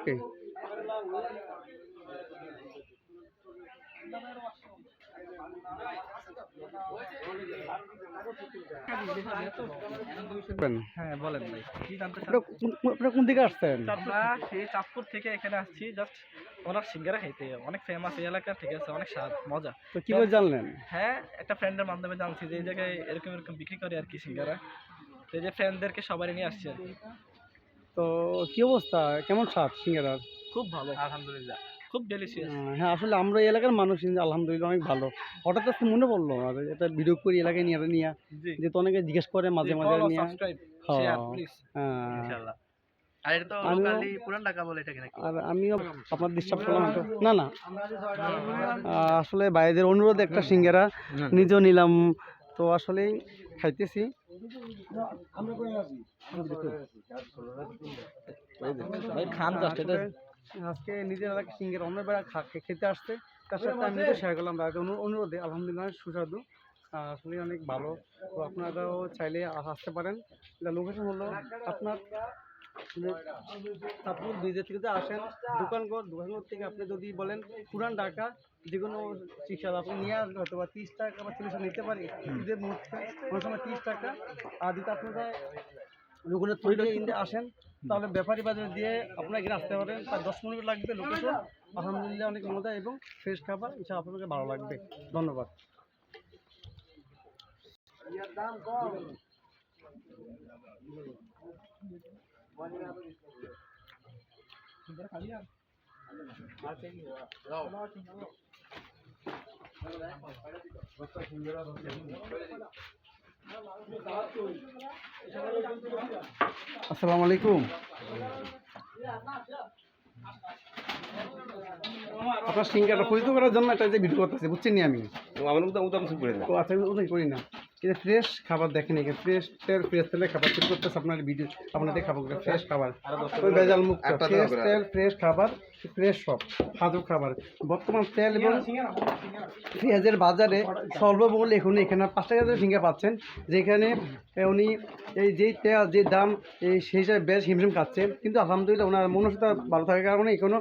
ওকে। হ্যাঁ বলেন ভাই, কি জানতে চান? আপনারা কোন দিকে আসছেন? আমরা সেই চাঁদপুর থেকে এখানে আসছি জাস্ট ওনার সিঙ্গারা খাইতে। অনেক ফেমাস এই এলাকা, ঠিক আছে, অনেক স্বাদ মজা। তো কিভাবে জানলেন? হ্যাঁ, একটা ফ্রেন্ডের মাধ্যমে জানছি যে এই জায়গায় এরকম এরকম বিক্রি করে আর কি সিঙ্গারা। তো এই যে ফ্রেন্ডদেরকে সবাই নিয়ে আসছি আর কি। তো কি অবস্থা, কেমন স্বাদ সিঙ্গারার? খুব ভালো আলহামদুলিল্লাহ, খুব ডেলিশিয়াস। হ্যাঁ, আসলে আমরা এই এলাকার মানুষ কিন্তু আলহামদুলিল্লাহ অনেক ভালো। হঠাৎ আজকে মনে পড়লো আর এটা ভিডিও করি এলাকায় নিয়ে জি যেহেতু অনেকে জিজ্ঞেস করে মাঝে মাঝে ফলো নিয়ে। সাবস্ক্রাইব হ্যাঁ, শেয়ার প্লিজ হ্যাঁ। ইনশাআল্লাহ। আর এটা তো আমিও লোকালি পুরান ঢাকা বলে এটাকে নাকি? আর আমিও আপনার ডিস্টার্ব করলাম তো? না না, আসলে ভাইদের অনুরোধে একটা সিঙ্গারা নিজেও নিলাম, তো আসলেই খাইতেছি। ভাই খান জাস্ট এটা। আজকে নিজের এলাকায় সিঙ্গারা অন্য বেড়া খেতে আসতে, তার সাথে আমি তো শেয়ার করলাম ভাইদের অনুরোধে, আলহামদুলিল্লাহ সুস্বাদু, আসলে অনেক ভালো। তো আপনারাও চাইলে আসতে পারেন। লোকেশন হলো আপনার চাঁদপুর ব্রিজের থেকে যে আসেন, দোকানঘর থেকে আপনি যদি বলেন পুরান ঢাকা যে কোনো চিকিৎসা আপনি নিয়ে আসবেন, হয়তো বা 30 টাকা বা 40 টাকা নিতে পারি ঈদের মুহূর্তে, কোনো সময় 30 টাকা। আর যদি আপনারা লোকনের তৈরি ইন্ডিয়া আসেন তাহলে ব্যাপারী বাজার দিয়ে আপনারা এখানে আসতে পারেন, তার 10-15 মিনিট লাগবে লোকেশন। আলহামদুলিল্লাহ অনেক মজা এবং ফ্রেশ খাবার, ইনশাআল্লাহ আপনাদের ভালো লাগবে। ধন্যবাদ। আসসালামু আলাইকুম। আপনার সিঙ্গারা পরিচিত করার জন্য একটা যে ভিডিও করতেছে, বুঝছেন নি আমি? আমার উদাম কিছু করি না। তো আচ্ছা, ওটাই করি না। এটা ফ্রেশ খাবার দেখেন, এখানে ফ্রেশ তেলে খাবার তৈরি করতেছে আপনার ভিডিও, আপনাদের খাবারগুলো ফ্রেশ খাবার, ভেজাল মুক্ত, ফ্রেশ তেল, ফ্রেশ খাবার, ফ্রেশ সব খাদ্য খাবার। বর্তমান তেল এবং পেঁয়াজের বাজারে সর্বমূল্য এখন এখানে 5 টাকা করে সিঙ্গারা পাচ্ছেন, যেখানে উনি এই যেই তেল যে দাম এই সেই হিসাবে বেশ হিমশিম খাচ্ছেন, কিন্তু আলহামদুলিল্লাহ ওনার মনসতা ভালো থাকার কারণে এখনও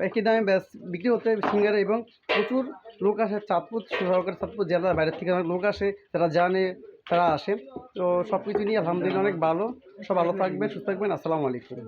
একই দামে বেশ বিক্রি হতে সিঙ্গারা। এবং প্রচুর লোক আসে চাঁদপুর সহকারে, চাঁদপুর জেলার বাইরের থেকে অনেক লোক আসে, যারা জানে তারা আসে। তো সব কিছু নিয়ে আলহামদুলিল্লাহ অনেক ভালো। সব ভালো থাকবেন, সুস্থ থাকবেন। আসসালামু আলাইকুম।